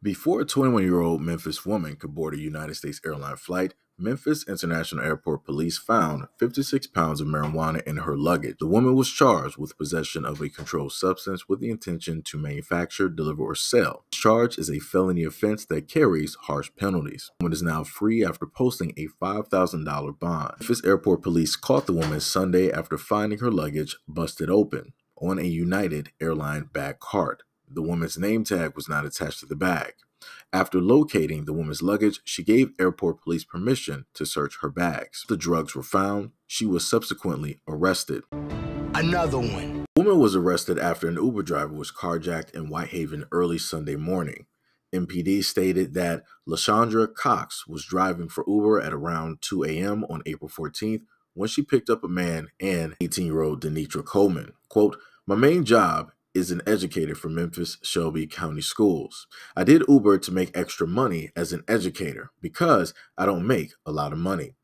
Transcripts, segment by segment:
Before a 21-year-old Memphis woman could board a United States airline flight, Memphis International Airport police found 56 pounds of marijuana in her luggage. The woman was charged with possession of a controlled substance with the intention to manufacture, deliver, or sell. The charge is a felony offense that carries harsh penalties. The woman is now free after posting a $5,000 bond. Memphis Airport police caught the woman Sunday after finding her luggage busted open on a United airline bag cart. The woman's name tag was not attached to the bag. After locating the woman's luggage, she gave airport police permission to search her bags. The drugs were found. She was subsequently arrested. Another one. The woman was arrested after an Uber driver was carjacked in Whitehaven early Sunday morning. MPD stated that LaShondra Cox was driving for Uber at around 2 a.m. on April 14th when she picked up a man and 18-year-old Denitra Coleman. Quote, "My main job is an educator for Memphis Shelby County Schools. I did Uber to make extra money as an educator because I don't make a lot of money."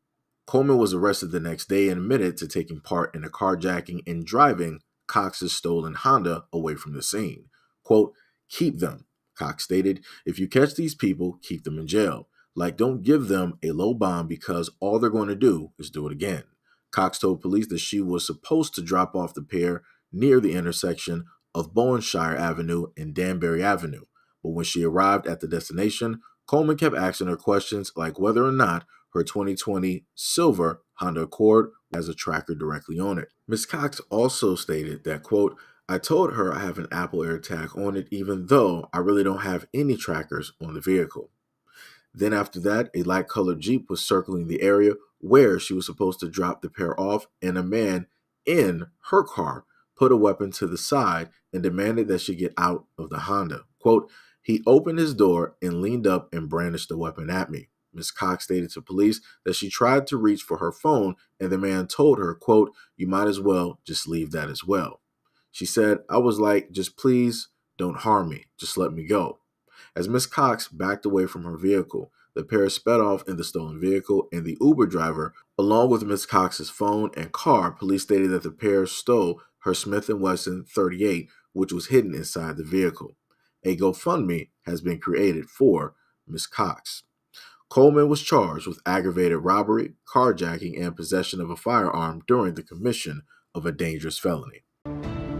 Coleman was arrested the next day and admitted to taking part in a carjacking and driving Cox's stolen Honda away from the scene. Quote, "Keep them," Cox stated. "If you catch these people, keep them in jail. Like, don't give them a low bond because all they're going to do is do it again." Cox told police that she was supposed to drop off the pair near the intersection of Bowenshire Avenue and Danbury Avenue, but when she arrived at the destination, Coleman kept asking her questions like whether or not her 2020 silver Honda Accord has a tracker directly on it. Ms. Cox also stated that, quote, "I told her I have an Apple AirTag on it even though I really don't have any trackers on the vehicle." Then after that, a light-colored Jeep was circling the area where she was supposed to drop the pair off, and a man in her car put a weapon to the side and demanded that she get out of the Honda. Quote, "He opened his door and leaned up and brandished the weapon at me." Ms. Cox stated to police that she tried to reach for her phone and the man told her, quote, "You might as well just leave that as well." She said, "I was like, just please don't harm me. Just let me go." As Ms. Cox backed away from her vehicle, the pair sped off in the stolen vehicle, and the Uber driver, along with Ms. Cox's phone and car, police stated that the pair stole her Smith & Wesson .38, which was hidden inside the vehicle. A GoFundMe has been created for Ms. Cox. Coleman was charged with aggravated robbery, carjacking, and possession of a firearm during the commission of a dangerous felony.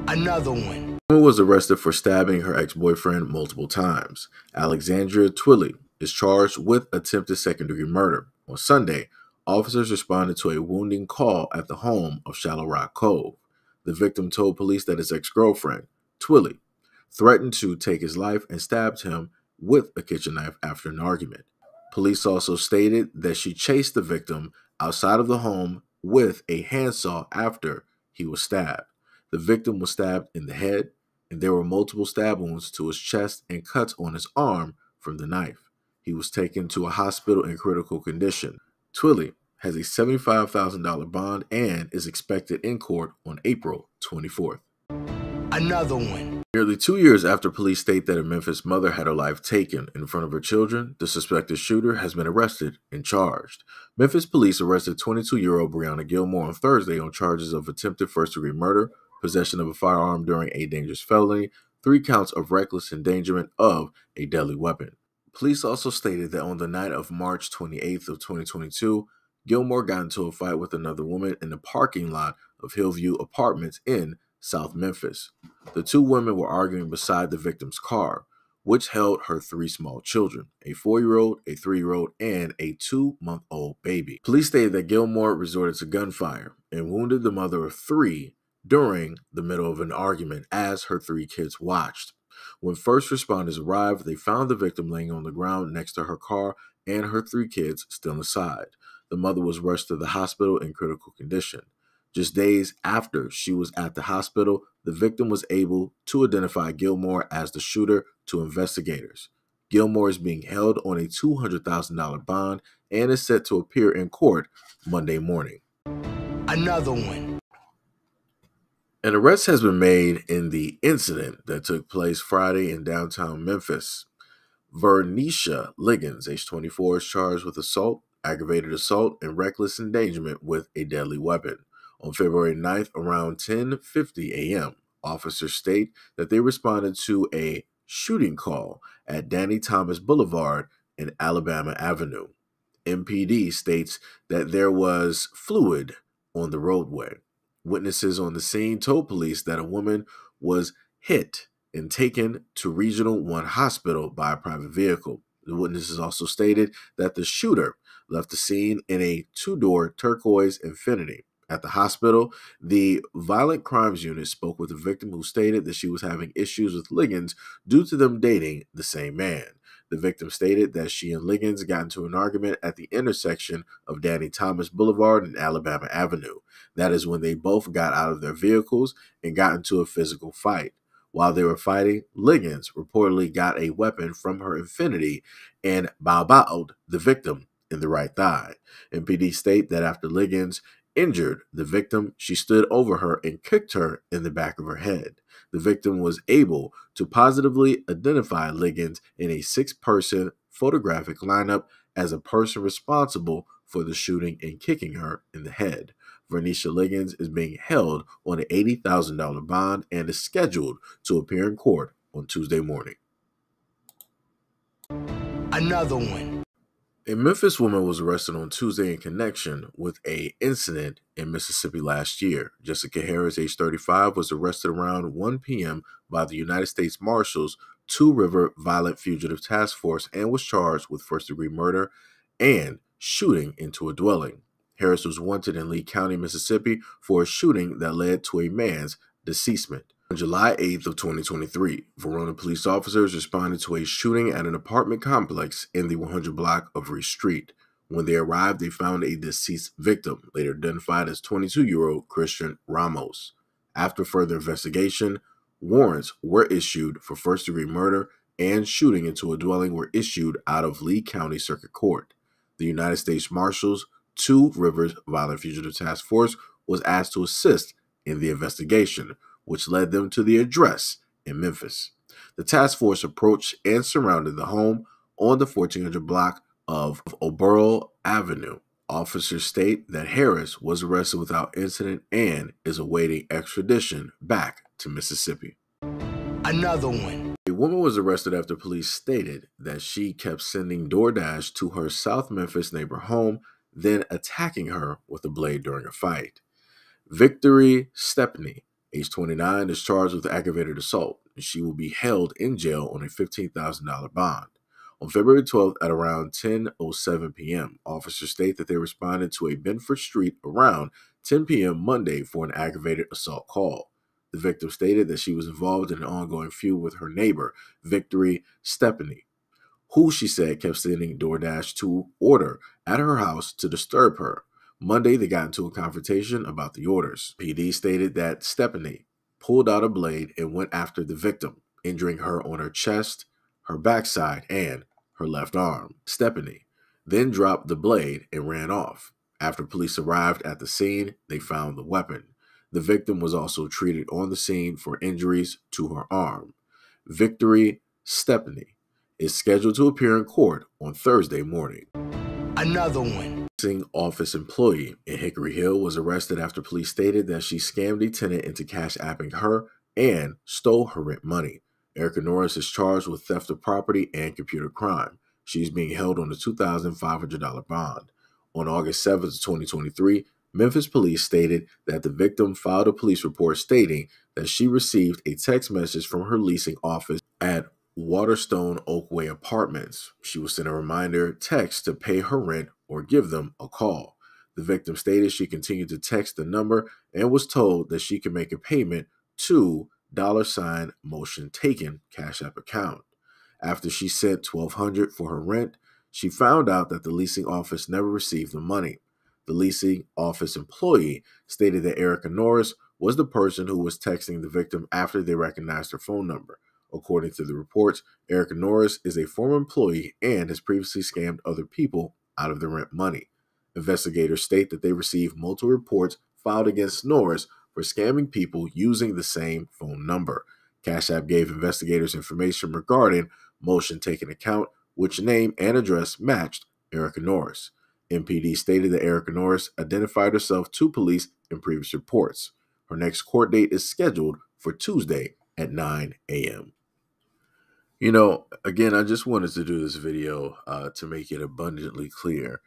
Another one. Coleman was arrested for stabbing her ex-boyfriend multiple times. Alexandria Twilley is charged with attempted second-degree murder. On Sunday, officers responded to a wounding call at the home of Shallow Rock Cove. The victim told police that his ex-girlfriend, Twilley, threatened to take his life and stabbed him with a kitchen knife after an argument. Police also stated that she chased the victim outside of the home with a handsaw after he was stabbed. The victim was stabbed in the head, and there were multiple stab wounds to his chest and cuts on his arm from the knife. He was taken to a hospital in critical condition. Twilley has a $75,000 bond and is expected in court on April 24th. Another one. Nearly 2 years after police state that a Memphis mother had her life taken in front of her children, the suspected shooter has been arrested and charged. Memphis police arrested 22-year-old Breonna Gilmore on Thursday on charges of attempted first-degree murder, possession of a firearm during a dangerous felony, 3 counts of reckless endangerment of a deadly weapon. Police also stated that on the night of March 28th of 2022, Gilmore got into a fight with another woman in the parking lot of Hillview Apartments in South Memphis. The 2 women were arguing beside the victim's car, which held her 3 small children, a 4-year-old, a 3-year-old, and a 2-month-old baby. Police stated that Gilmore resorted to gunfire and wounded the mother of 3 during the middle of an argument as her 3 kids watched. When first responders arrived, they found the victim laying on the ground next to her car and her 3 kids still inside. The mother was rushed to the hospital in critical condition. Just days after she was at the hospital, the victim was able to identify Gilmore as the shooter to investigators. Gilmore is being held on a $200,000 bond and is set to appear in court Monday morning. Another one. An arrest has been made in the incident that took place Friday in downtown Memphis. Vernisha Liggins, age 24, is charged with assault, aggravated assault, and reckless endangerment with a deadly weapon. On February 9th, around 10:50 a.m., officers state that they responded to a shooting call at Danny Thomas Boulevard and Alabama Avenue. MPD states that there was fluid on the roadway. Witnesses on the scene told police that a woman was hit and taken to Regional 1 Hospital by a private vehicle. The witnesses also stated that the shooter left the scene in a two-door turquoise Infiniti. At the hospital, the Violent Crimes Unit spoke with the victim, who stated that she was having issues with Liggins due to them dating the same man. The victim stated that she and Liggins got into an argument at the intersection of Danny Thomas Boulevard and Alabama Avenue. That is when they both got out of their vehicles and got into a physical fight. While they were fighting, Liggins reportedly got a weapon from her Infiniti and bao-baoed the victim in the right thigh. MPD state that after Liggins injured the victim, she stood over her and kicked her in the back of her head. The victim was able to positively identify Liggins in a 6-person photographic lineup as a person responsible for the shooting and kicking her in the head. Vernisha Liggins is being held on an $80,000 bond and is scheduled to appear in court on Tuesday morning. Another one. A Memphis woman was arrested on Tuesday in connection with an incident in Mississippi last year. Jessica Harris, age 35, was arrested around 1 p.m. by the United States Marshals Two River Violent Fugitive Task Force and was charged with first-degree murder and shooting into a dwelling. Harris was wanted in Lee County, Mississippi for a shooting that led to a man's deceasement. On July 8th of 2023, Verona police officers responded to a shooting at an apartment complex in the 100 block of Reese Street. When they arrived, they found a deceased victim, later identified as 22-year-old Christian Ramos. After further investigation, warrants were issued for first-degree murder and shooting into a dwelling were issued out of Lee County Circuit Court. The United States Marshals Two Rivers Violent Fugitive Task Force was asked to assist in the investigation, which led them to the address in Memphis. The task force approached and surrounded the home on the 1400 block of Oberl Avenue. Officers state that Harris was arrested without incident and is awaiting extradition back to Mississippi. Another one. A woman was arrested after police stated that she kept sending DoorDash to her South Memphis neighbor home, then attacking her with a blade during a fight. Victory Stepney, age 29, is charged with aggravated assault, and she will be held in jail on a $15,000 bond. On February 12th at around 10:07 p.m., officers state that they responded to a Benford Street around 10 p.m. Monday for an aggravated assault call. The victim stated that she was involved in an ongoing feud with her neighbor, Victory Stepney, who she said kept sending DoorDash to order at her house to disturb her. Monday, they got into a confrontation about the orders. PD stated that Stepney pulled out a blade and went after the victim, injuring her on her chest, her backside, and her left arm. Stepney then dropped the blade and ran off. After police arrived at the scene, they found the weapon. The victim was also treated on the scene for injuries to her arm. Victory Stepney is scheduled to appear in court on Thursday morning. Another one. A office employee in Hickory Hill was arrested after police stated that she scammed a tenant into cash-apping her and stole her rent money. Erica Norris is charged with theft of property and computer crime. She's being held on a $2,500 bond. On August 7th, 2023, Memphis police stated that the victim filed a police report stating that she received a text message from her leasing office at Waterstone Oakway Apartments. She was sent a reminder text to pay her rent or give them a call. The victim stated she continued to text the number and was told that she could make a payment to $motion taken Cash App account. After she sent $1,200 for her rent, she found out that the leasing office never received the money. The leasing office employee stated that Erica Norris was the person who was texting the victim after they recognized her phone number. According to the reports, Erica Norris is a former employee and has previously scammed other people out of their rent money. Investigators state that they received multiple reports filed against Norris for scamming people using the same phone number. Cash App gave investigators information regarding motion taken account, which name and address matched Erica Norris. MPD stated that Erica Norris identified herself to police in previous reports. Her next court date is scheduled for Tuesday at 9 a.m. Again, I just wanted to do this video to make it abundantly clear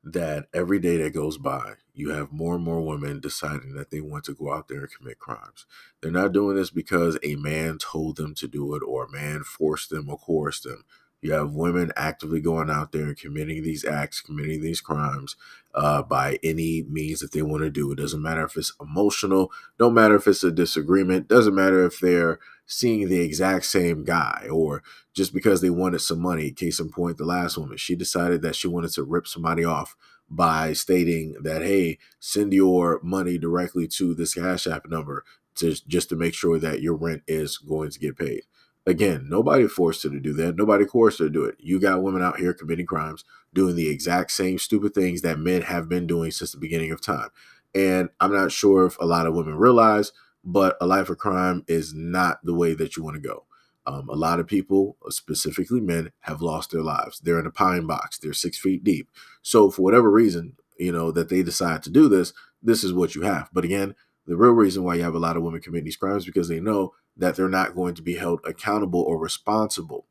that every day that goes by, you have more and more women deciding that they want to go out there and commit crimes. They're not doing this because a man told them to do it or a man forced them or coerced them. You have women actively going out there and committing these acts, committing these crimes by any means that they want to do. It doesn't matter if it's emotional, don't matter if it's a disagreement, doesn't matter if they're seeing the exact same guy or just because they wanted some money. Case in point, the last woman, she decided that she wanted to rip somebody off by stating that, hey, send your money directly to this Cash App number just to make sure that your rent is going to get paid. Again, nobody forced her to do that. Nobody coerced her to do it. You got women out here committing crimes, doing the exact same stupid things that men have been doing since the beginning of time. And I'm not sure if a lot of women realize, but a life of crime is not the way that you want to go. A lot of people, specifically men, have lost their lives. They're in a pine box. They're 6 feet deep. So for whatever reason, that they decide to do this, this is what you have. But again, the real reason why you have a lot of women committing these crimes is because they know that they're not going to be held accountable or responsible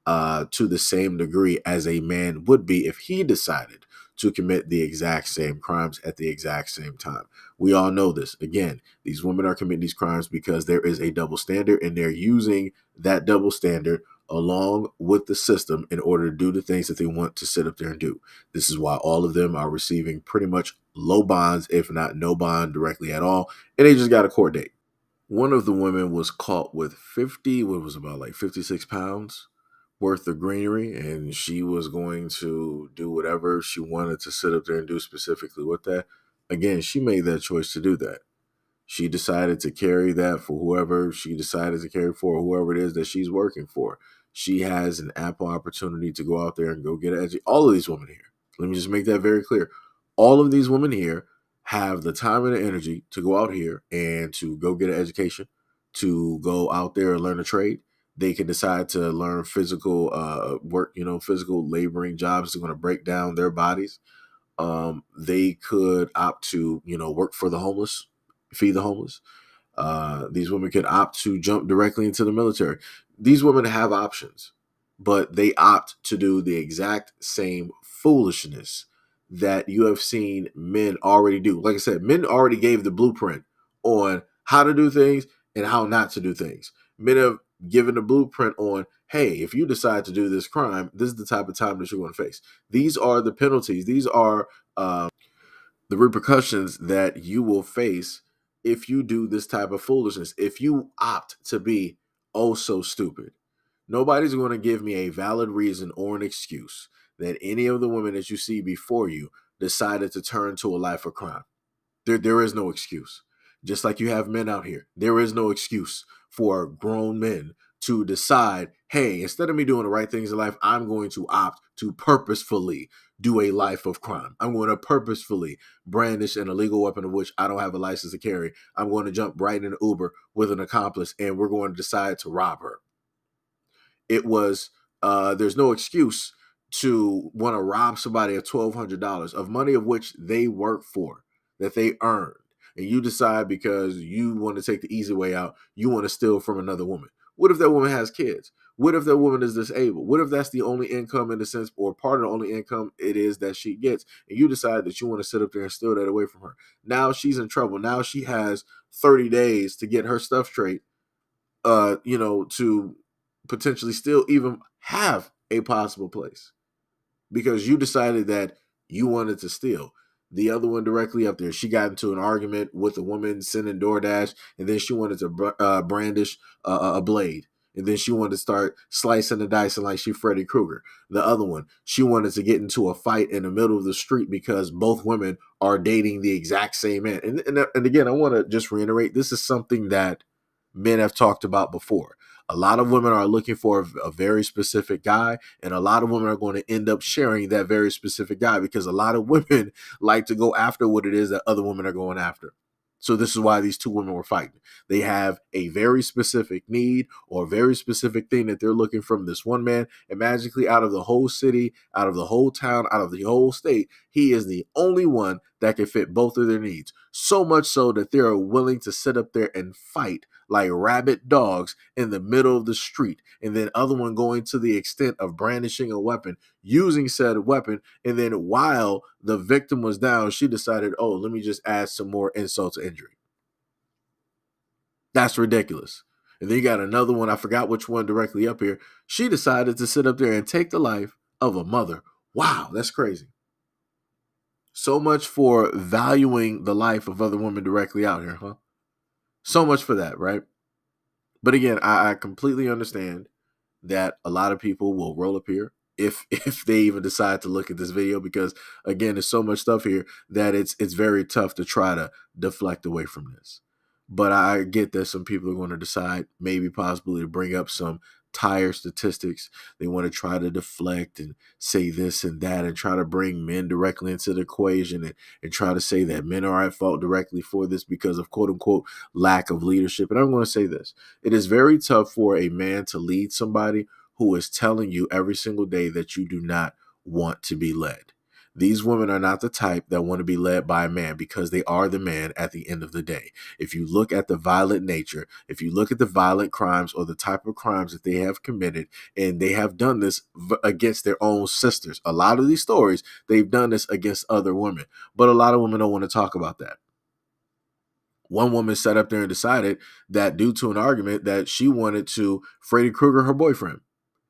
to the same degree as a man would be if he decided to commit the exact same crimes at the exact same time. We all know this. Again, these women are committing these crimes because there is a double standard, and they're using that double standard along with the system in order to do the things that they want to sit up there and do. This is why all of them are receiving pretty much low bonds, if not no bond directly at all, and they just got a court date. One of the women was caught with 50, what was about like 56 pounds worth of greenery, and she was going to do whatever she wanted to sit up there and do specifically with that. Again, she made that choice to do that. She decided to carry that for whoever she decided to carry for, whoever it is that she's working for. She has an ample opportunity to go out there and go get an education. All of these women here, let me just make that very clear. All of these women here have the time and the energy to go out here and to go get an education, to go out there and learn a trade. They can decide to learn physical work, physical laboring jobs that are going to break down their bodies. They could opt to, work for the homeless, feed the homeless. These women could opt to jump directly into the military. These women have options, but they opt to do the exact same foolishness that you have seen men already do. Like I said, men already gave the blueprint on how to do things and how not to do things. Men have given the blueprint on, hey, if you decide to do this crime, this is the type of time that you're going to face. These are the penalties. These are the repercussions that you will face if you do this type of foolishness, if you opt to be oh so stupid. Nobody's going to give me a valid reason or an excuse that any of the women that you see before you decided to turn to a life of crime. There is no excuse. Just like you have men out here, there is no excuse for grown men to decide, hey, instead of me doing the right things in life, I'm going to opt to purposefully do a life of crime. I'm going to purposefully brandish an illegal weapon of which I don't have a license to carry. I'm going to jump right in an Uber with an accomplice, and we're going to decide to rob her. It was, there's no excuse to want to rob somebody of $1,200 of money of which they work for, that they earned. And you decide because you want to take the easy way out, you want to steal from another woman. What if that woman has kids? What if that woman is disabled? What if that's the only income in the sense, or part of the only income it is that she gets? And you decide that you want to sit up there and steal that away from her. Now she's in trouble. Now she has 30 days to get her stuff straight, to potentially still even have a possible place because you decided that you wanted to steal. The other one directly up there, she got into an argument with a woman sending DoorDash, and then she wanted to brandish a blade. And then she wanted to start slicing and dicing like she Freddy Krueger. The other one, she wanted to get into a fight in the middle of the street because both women are dating the exact same man. And again, I want to just reiterate, this is something that men have talked about before. A lot of women are looking for a very specific guy, and a lot of women are going to end up sharing that very specific guy because a lot of women like to go after what it is that other women are going after. So this is why these two women were fighting. They have a very specific need or a very specific thing that they're looking from this one man, and magically out of the whole city, out of the whole town, out of the whole state, he is the only one that can fit both of their needs. So much so that they're willing to sit up there and fight like rabid dogs in the middle of the street, and then other one going to the extent of brandishing a weapon, using said weapon, and then while the victim was down, she decided, oh, let me just add some more insult to injury. That's ridiculous. And then you got another one, I forgot which one directly up here. She decided to sit up there and take the life of a mother. Wow, that's crazy. So much for valuing the life of other women directly out here, huh? So much for that, right? But again, I completely understand that a lot of people will roll up here if they even decide to look at this video, because again, there's so much stuff here that it's very tough to try to deflect away from this. But I get that some people are going to decide maybe possibly to bring up some tire statistics. They want to try to deflect and say this and that and try to bring men directly into the equation and try to say that men are at fault directly for this because of quote unquote lack of leadership. And I'm going to say this. It is very tough for a man to lead somebody who is telling you every single day that you do not want to be led. These women are not the type that want to be led by a man because they are the man at the end of the day. If you look at the violent nature, if you look at the violent crimes or the type of crimes that they have committed, and they have done this against their own sisters. A lot of these stories, they've done this against other women, but a lot of women don't want to talk about that. One woman sat up there and decided that due to an argument that she wanted to Freddy Krueger her boyfriend.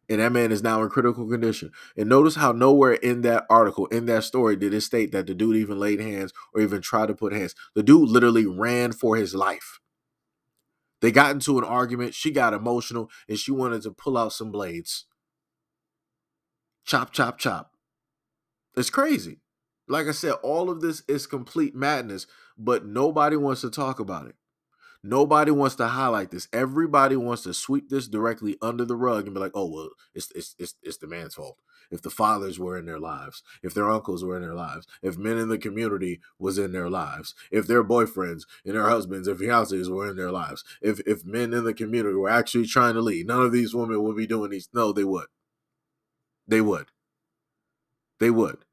And that man is now in critical condition. And notice how nowhere in that article, in that story, did it state that the dude even laid hands or even tried to put hands. The dude literally ran for his life. They got into an argument. She got emotional and she wanted to pull out some blades. Chop, chop, chop. It's crazy. Like I said, all of this is complete madness, but nobody wants to talk about it. Nobody wants to highlight this. Everybody wants to sweep this directly under the rug and be like, "Oh well, it's the man's fault. If the fathers were in their lives, if their uncles were in their lives, if men in the community was in their lives, if their boyfriends and their husbands and fiancés were in their lives, if men in the community were actually trying to lead, none of these women would be doing these." No, they would. They would. They would.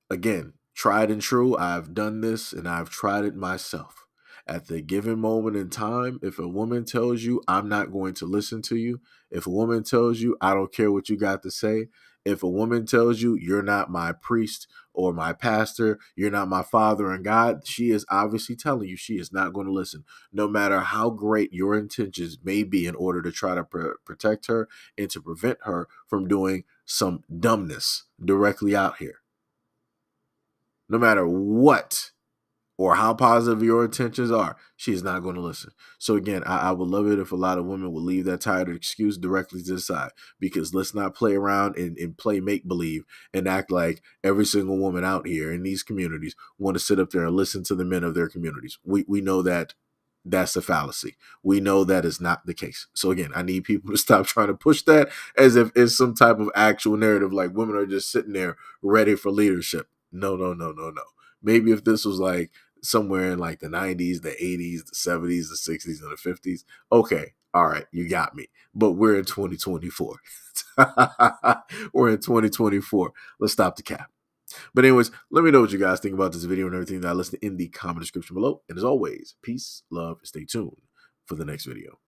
Again, tried and true. I've done this and I've tried it myself. At the given moment in time, if a woman tells you, I'm not going to listen to you, if a woman tells you, I don't care what you got to say, if a woman tells you, you're not my priest or my pastor, you're not my father and God, she is obviously telling you she is not going to listen, no matter how great your intentions may be in order to try to protect her and to prevent her from doing some dumbness directly out here. No matter what or how positive your intentions are, she's not going to listen. So again, I would love it if a lot of women would leave that tired excuse directly to the side, because let's not play around and play make-believe and act like every single woman out here in these communities want to sit up there and listen to the men of their communities. We know that that's a fallacy. We know that is not the case. So again, I need people to stop trying to push that as if it's some type of actual narrative, like women are just sitting there ready for leadership. No, no, no, no, no. Maybe if this was like somewhere in like the 90s, the 80s, the 70s, the 60s, and the 50s. Okay, all right, you got me. But we're in 2024. We're in 2024. Let's stop the cap. But anyways, let me know what you guys think about this video and everything that I listed in the comment description below. And as always, peace, love, and stay tuned for the next video.